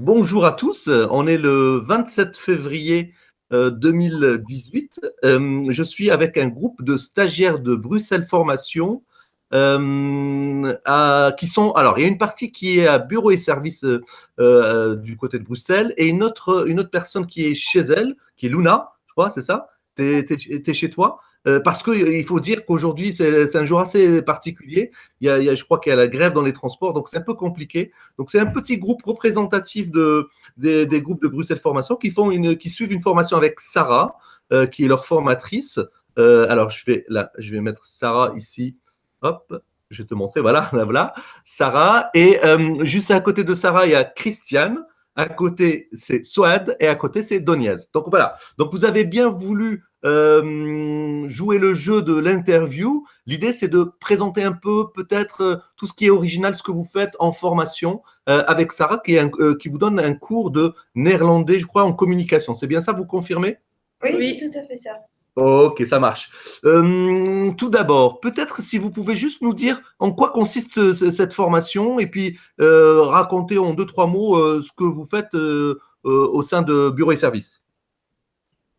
Bonjour à tous, on est le 27 février 2018. Je suis avec un groupe de stagiaires de Bruxelles Formation qui sont… Alors, il y a une partie qui est à bureau et services du côté de Bruxelles et une autre personne qui est chez elle, qui est Luna, je crois, c'est ça? T'es chez toi? Parce qu'il faut dire qu'aujourd'hui, c'est un jour assez particulier. Je crois qu'il y a la grève dans les transports, donc c'est un peu compliqué. Donc, c'est un petit groupe représentatif des groupes de Bruxelles Formation qui suivent une formation avec Sarah, qui est leur formatrice. Alors, je vais mettre Sarah ici. Hop, je vais te montrer. Voilà, voilà. Sarah. Et juste à côté de Sarah, il y a Christiane. À côté, c'est Soad. Et à côté, c'est Doniez. Donc, voilà. Donc, vous avez bien voulu jouer le jeu de l'interview. L'idée, c'est de présenter un peu peut-être tout ce qui est original, ce que vous faites en formation avec Sarah, qui vous donne un cours de néerlandais, je crois, en communication. C'est bien ça, vous confirmez? Oui, c'est tout à fait ça. Ok, ça marche. Tout d'abord, peut-être si vous pouvez juste nous dire en quoi consiste cette formation et puis raconter en deux, trois mots ce que vous faites au sein de Bureau et Services.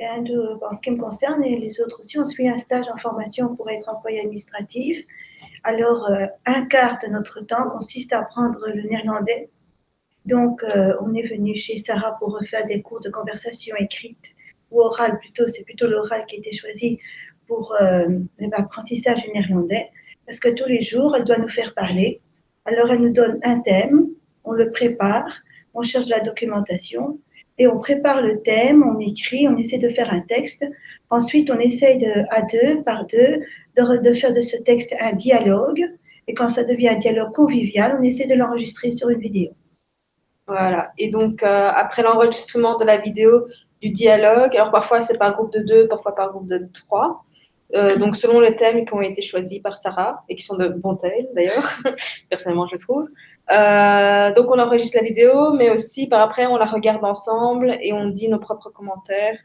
En ce qui me concerne et les autres aussi, on suit un stage en formation pour être employé administratif. Alors, un quart de notre temps consiste à apprendre le néerlandais. Donc, on est venu chez Sarah pour refaire des cours de conversation écrite ou orale plutôt. C'est plutôt l'oral qui a été choisi pour l'apprentissage du néerlandais. Parce que tous les jours, elle doit nous faire parler. Alors, elle nous donne un thème, on le prépare, on cherche la documentation et on prépare le thème, on écrit, on essaie de faire un texte. Ensuite, on essaye par deux, de faire de ce texte un dialogue. Et quand ça devient un dialogue convivial, on essaie de l'enregistrer sur une vidéo. Voilà. Et donc, après l'enregistrement de la vidéo, du dialogue, alors parfois c'est par groupe de 2, parfois par groupe de 3. Donc, selon les thèmes qui ont été choisis par Sarah et qui sont de bons thèmes d'ailleurs, personnellement je trouve. Donc, on enregistre la vidéo, mais aussi par après on la regarde ensemble et on dit nos propres commentaires.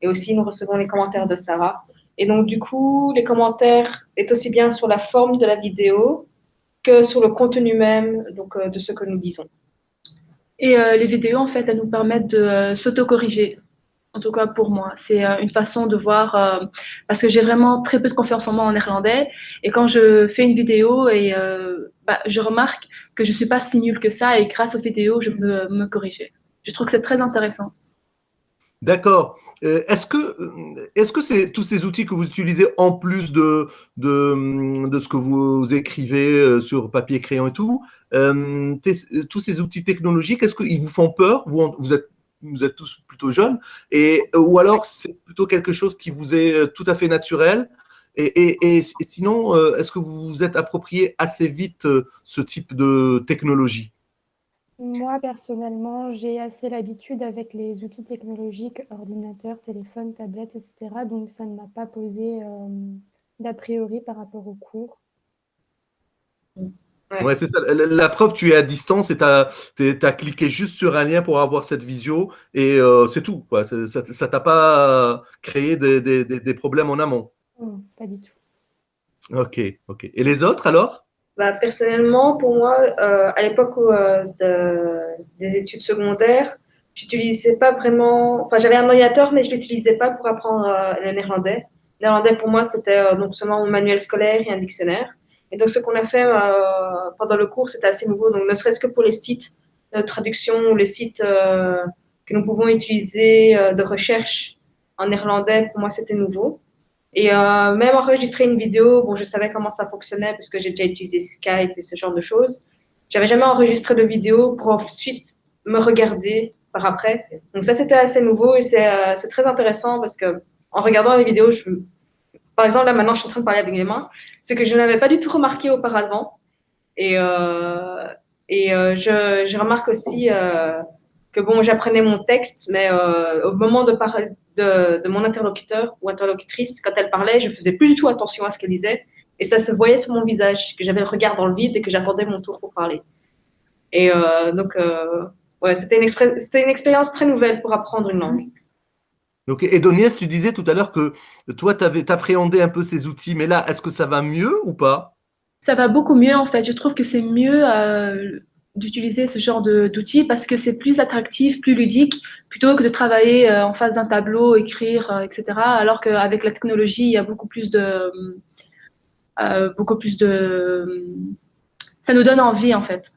Et aussi, nous recevons les commentaires de Sarah. Et donc, du coup, les commentaires est aussi bien sur la forme de la vidéo que sur le contenu même donc, de ce que nous disons. Et les vidéos, en fait, elles nous permettent de s'auto-corriger. En tout cas, pour moi, c'est une façon de voir, parce que j'ai vraiment très peu de confiance en moi en néerlandais. Et quand je fais une vidéo, je remarque que je ne suis pas si nulle que ça. Et grâce aux vidéos, je peux me corriger. Je trouve que c'est très intéressant. D'accord. Est-ce que c'est tous ces outils que vous utilisez en plus de ce que vous écrivez sur papier, crayon et tout, tous ces outils technologiques, est-ce qu'ils vous font peur? Vous êtes tous plutôt jeunes, ou alors c'est plutôt quelque chose qui vous est tout à fait naturel? Et sinon, est-ce que vous vous êtes approprié assez vite ce type de technologie? Moi, personnellement, j'ai assez l'habitude avec les outils technologiques, ordinateur, téléphone, tablette, etc. Donc, ça ne m'a pas posé d'a priori par rapport au cours. Ouais, c'est ça. La preuve, tu es à distance et tu as cliqué juste sur un lien pour avoir cette visio et c'est tout, quoi. Ça t'a pas créé des problèmes en amont? Non, pas du tout. Ok, ok. Et les autres alors? Personnellement, pour moi, à l'époque des études secondaires, j'utilisais pas vraiment. Enfin, j'avais un ordinateur, mais je l'utilisais pas pour apprendre le néerlandais. Le néerlandais, pour moi, c'était donc seulement un manuel scolaire et un dictionnaire. Et donc, ce qu'on a fait pendant le cours, c'était assez nouveau. Donc, ne serait-ce que pour les sites de traduction ou les sites que nous pouvons utiliser de recherche en néerlandais, pour moi, c'était nouveau. Et même enregistrer une vidéo, bon, je savais comment ça fonctionnait parce que j'ai déjà utilisé Skype et ce genre de choses. J'avais jamais enregistré de vidéo pour ensuite me regarder par après. Donc ça, c'était assez nouveau et c'est très intéressant parce que en regardant les vidéos, par exemple, là maintenant, je suis en train de parler avec les mains, c'est que je n'avais pas du tout remarqué auparavant. Et, je remarque aussi que bon, j'apprenais mon texte, mais au moment de parler de mon interlocuteur ou interlocutrice, quand elle parlait, je faisais plus du tout attention à ce qu'elle disait. Et ça se voyait sur mon visage, que j'avais le regard dans le vide et que j'attendais mon tour pour parler. Et ouais, c'était une expérience très nouvelle pour apprendre une langue. Donc, et Doniès, tu disais tout à l'heure que toi, tu appréhendé un peu ces outils, mais là, est-ce que ça va mieux ou pas? Ça va beaucoup mieux, en fait. Je trouve que c'est mieux d'utiliser ce genre d'outils parce que c'est plus attractif, plus ludique, plutôt que de travailler en face d'un tableau, écrire, etc. Alors qu'avec la technologie, il y a beaucoup plus de... Ça nous donne envie, en fait.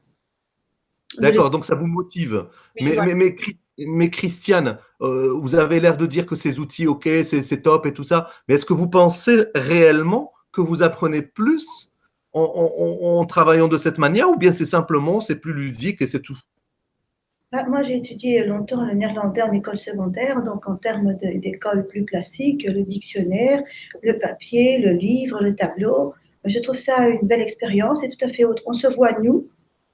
D'accord, donc ça vous motive. Oui, voilà. Mais Christiane, vous avez l'air de dire que ces outils, ok, c'est top et tout ça, mais est-ce que vous pensez réellement que vous apprenez plus en travaillant de cette manière ou bien c'est simplement, c'est plus ludique et c'est tout? Moi, j'ai étudié longtemps le néerlandais en école secondaire, donc en termes d'école plus classique, le dictionnaire, le papier, le livre, le tableau. Je trouve ça une belle expérience et tout à fait autre. On se voit, nous,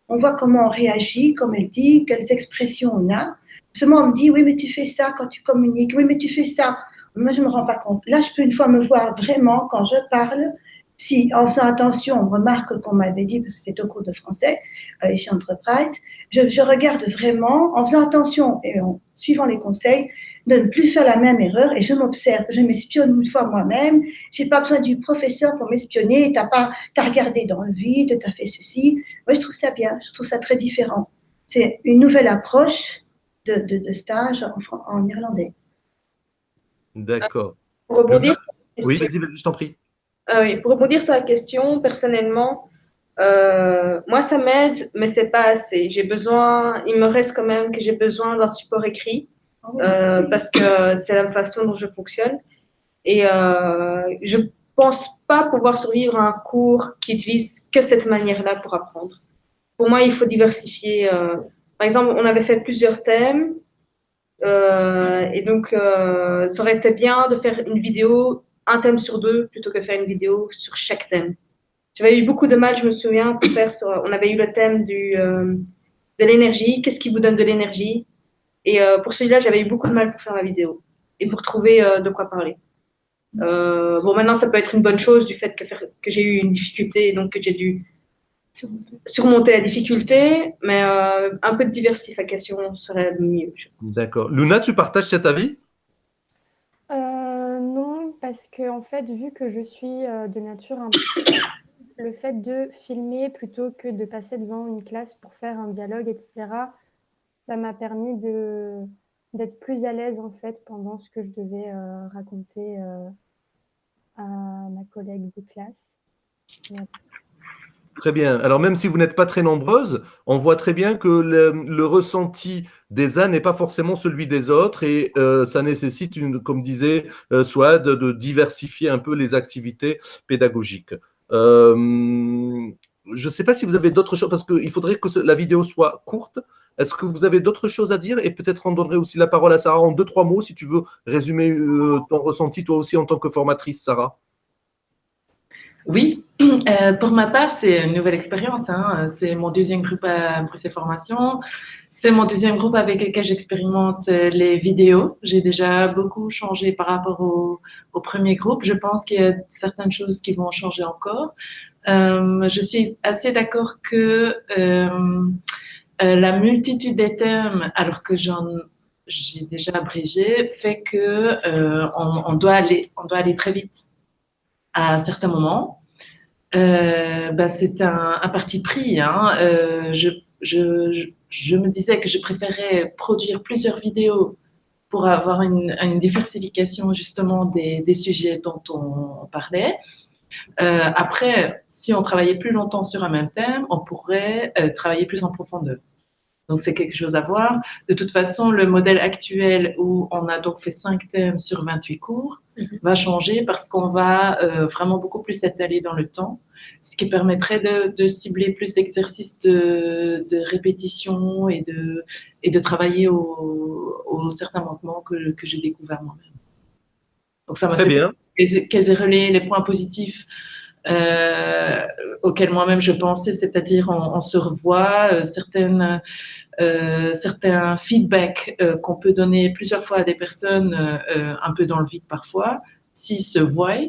on voit comment on réagit, comme elle dit, quelles expressions on a. Seulement, on me dit, oui, mais tu fais ça quand tu communiques, oui, mais tu fais ça. Moi, je ne me rends pas compte. Là, je peux une fois me voir vraiment quand je parle. Si, en faisant attention, on remarque qu'on m'avait dit, parce que c'est au cours de français, chez Enterprise, je regarde vraiment, en faisant attention et en suivant les conseils, de ne plus faire la même erreur et je m'observe, je m'espionne une fois moi-même, je n'ai pas besoin du professeur pour m'espionner, t'as regardé dans le vide, tu as fait ceci. Moi, je trouve ça bien, je trouve ça très différent. C'est une nouvelle approche de stage en irlandais. D'accord. Pour rebondir Luna? sur la Oui, question, vas-y, je t'en prie. oui, pour rebondir sur la question, personnellement, moi, ça m'aide, mais c'est pas assez. J'ai besoin, il me reste quand même que j'ai besoin d'un support écrit parce que c'est la façon dont je fonctionne. Et je pense pas pouvoir survivre à un cours qui utilise que cette manière-là pour apprendre. Pour moi, il faut diversifier. Par exemple, on avait fait plusieurs thèmes et donc ça aurait été bien de faire une vidéo, un thème sur deux, plutôt que faire une vidéo sur chaque thème. J'avais eu beaucoup de mal, je me souviens, pour faire on avait eu le thème de l'énergie, qu'est-ce qui vous donne de l'énergie? Et pour celui-là, j'avais eu beaucoup de mal pour faire la vidéo et pour trouver de quoi parler. Bon, maintenant, ça peut être une bonne chose du fait que j'ai eu une difficulté et donc que j'ai dû surmonter la difficulté, mais un peu de diversification serait mieux, je pense. D'accord. Luna, tu partages cet avis? Non, parce que en fait, vu que je suis de nature un peu, le fait de filmer plutôt que de passer devant une classe pour faire un dialogue, etc., ça m'a permis d'être plus à l'aise en fait pendant ce que je devais raconter à ma collègue de classe. Voilà. Très bien. Alors, même si vous n'êtes pas très nombreuses, on voit très bien que le ressenti des uns n'est pas forcément celui des autres et ça nécessite, comme disait Souad, de diversifier un peu les activités pédagogiques. Euh, je ne sais pas si vous avez d'autres choses, parce qu'il faudrait que la vidéo soit courte. Est-ce que vous avez d'autres choses à dire? Et peut-être on donnerait aussi la parole à Sarah en 2, 3 mots, si tu veux résumer ton ressenti, toi aussi en tant que formatrice, Sarah. Oui, pour ma part, c'est une nouvelle expérience, hein. C'est mon deuxième groupe à Bruxelles Formation. C'est mon deuxième groupe avec lequel j'expérimente les vidéos. J'ai déjà beaucoup changé par rapport au premier groupe. Je pense qu'il y a certaines choses qui vont changer encore. Je suis assez d'accord que la multitude des thèmes, alors que j'ai déjà abrégé, fait que on doit aller très vite à certains moments. C'est un parti pris, hein. Je me disais que je préférais produire plusieurs vidéos pour avoir une diversification justement des sujets dont on parlait. Après, si on travaillait plus longtemps sur un même thème, on pourrait travailler plus en profondeur. Donc, c'est quelque chose à voir. De toute façon, le modèle actuel où on a donc fait 5 thèmes sur 28 cours va changer parce qu'on va vraiment beaucoup plus s'étaler dans le temps, ce qui permettrait de cibler plus d'exercices de répétition et de travailler aux certains manquements que j'ai découverts moi-même. Donc, ça m'a Très fait bien. qu'elles aient relayé les points positifs auxquels moi-même je pensais, c'est-à-dire on se revoit, certains feedbacks qu'on peut donner plusieurs fois à des personnes un peu dans le vide parfois, s'ils se voient,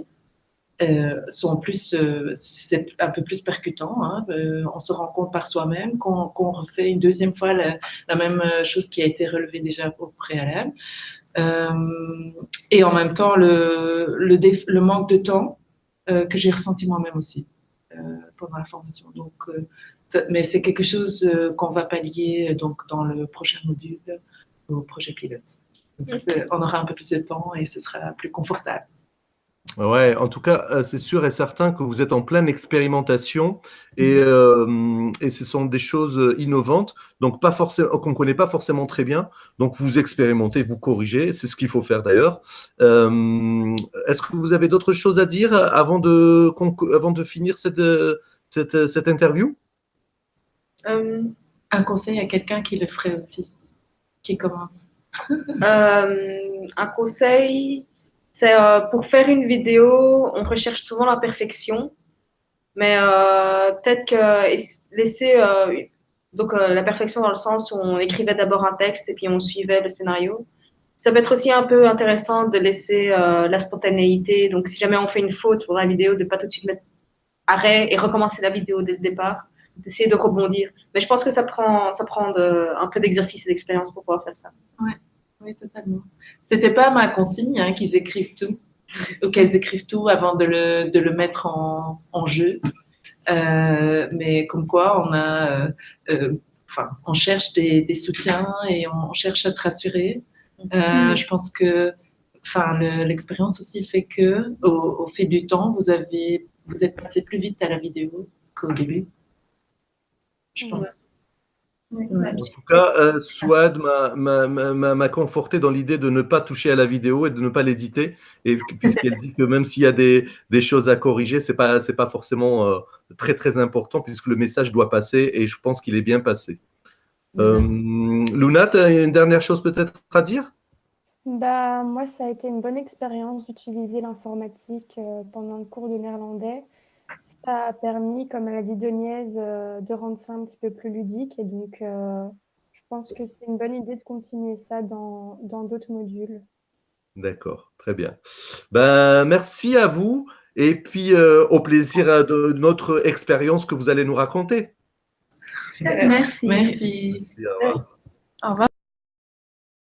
sont plus, c'est un peu plus percutant. Hein, on se rend compte par soi-même qu'on refait une deuxième fois la même chose qui a été relevée déjà au préalable. Et en même temps, le manque de temps que j'ai ressenti moi-même aussi. pendant la formation. Donc, mais c'est quelque chose qu'on va pallier donc, dans le prochain module au projet pilote. Donc, on aura un peu plus de temps et ce sera plus confortable. Ouais, en tout cas, c'est sûr et certain que vous êtes en pleine expérimentation et ce sont des choses innovantes, donc pas forcément qu'on ne connaît pas forcément très bien. Donc vous expérimentez, vous corrigez, c'est ce qu'il faut faire d'ailleurs. Est-ce que vous avez d'autres choses à dire avant de finir cette interview? Un conseil à quelqu'un qui le ferait aussi, qui commence. Un conseil, c'est pour faire une vidéo, on recherche souvent la perfection, mais peut-être que laisser la perfection dans le sens où on écrivait d'abord un texte et puis on suivait le scénario. Ça peut être aussi un peu intéressant de laisser la spontanéité. Donc, si jamais on fait une faute pour la vidéo, de pas tout de suite mettre arrêt et recommencer la vidéo dès le départ, d'essayer de rebondir. Mais je pense que ça prend un peu d'exercice et d'expérience pour pouvoir faire ça. Ouais. Oui, totalement. C'était pas ma consigne hein, qu'ils écrivent tout, ou qu'elles écrivent tout avant de le mettre en jeu. Mais comme quoi, on cherche des soutiens et on cherche à se rassurer. Je pense que, l'expérience aussi fait que, au fil du temps, vous êtes passé plus vite à la vidéo qu'au début. Je pense. Ouais. Ouais. En tout cas, Souad m'a conforté dans l'idée de ne pas toucher à la vidéo et de ne pas l'éditer, et puisqu'elle dit que même s'il y a des choses à corriger, c'est pas forcément très très important puisque le message doit passer et je pense qu'il est bien passé. Luna, tu as une dernière chose peut-être à dire? Bah, moi, ça a été une bonne expérience d'utiliser l'informatique pendant le cours de néerlandais. Ça a permis, comme elle a dit Denise, de rendre ça un petit peu plus ludique. Et donc, je pense que c'est une bonne idée de continuer ça dans d'autres modules. D'accord, très bien. Ben, merci à vous et puis au plaisir de notre expérience que vous allez nous raconter. Merci. Merci. Merci, au revoir. Au revoir.